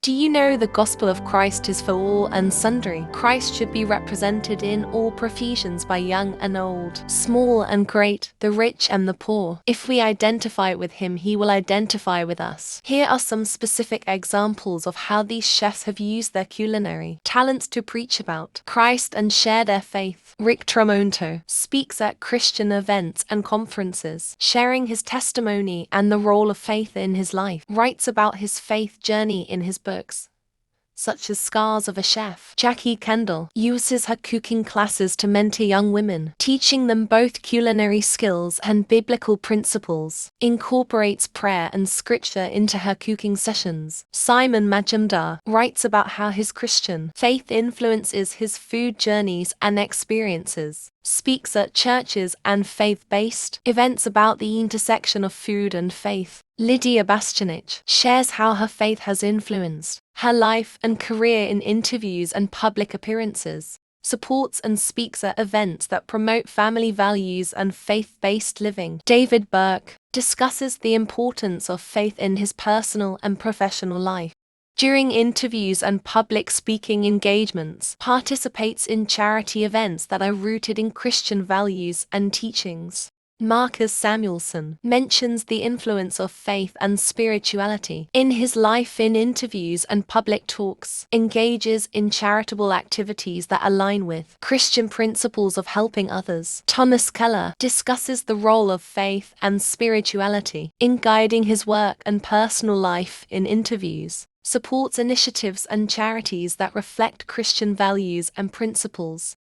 Do you know the gospel of Christ is for all and sundry? Christ should be represented in all professions by young and old, small and great, the rich and the poor. If we identify with him, he will identify with us. Here are some specific examples of how these chefs have used their culinary talents to preach about Christ and share their faith. Rick Tramonto speaks at Christian events and conferences, sharing his testimony and the role of faith in his life. Writes about his faith journey in his books, such as Scars of a Chef. Jackie Kendall uses her cooking classes to mentor young women, teaching them both culinary skills and biblical principles. Incorporates prayer and scripture into her cooking sessions. Simon Majumdar writes about how his Christian faith influences his food journeys and experiences. Speaks at churches and faith-based events about the intersection of food and faith. Lydia Bastianich shares how her faith has influenced her life and career in interviews and public appearances. Supports and speaks at events that promote family values and faith-based living. David Burke discusses the importance of faith in his personal and professional life. During interviews and public speaking engagements, participates in charity events that are rooted in Christian values and teachings. Marcus Samuelson mentions the influence of faith and spirituality in his life in interviews and public talks, engages in charitable activities that align with Christian principles of helping others. Thomas Keller discusses the role of faith and spirituality in guiding his work and personal life in interviews. Supports initiatives and charities that reflect Christian values and principles.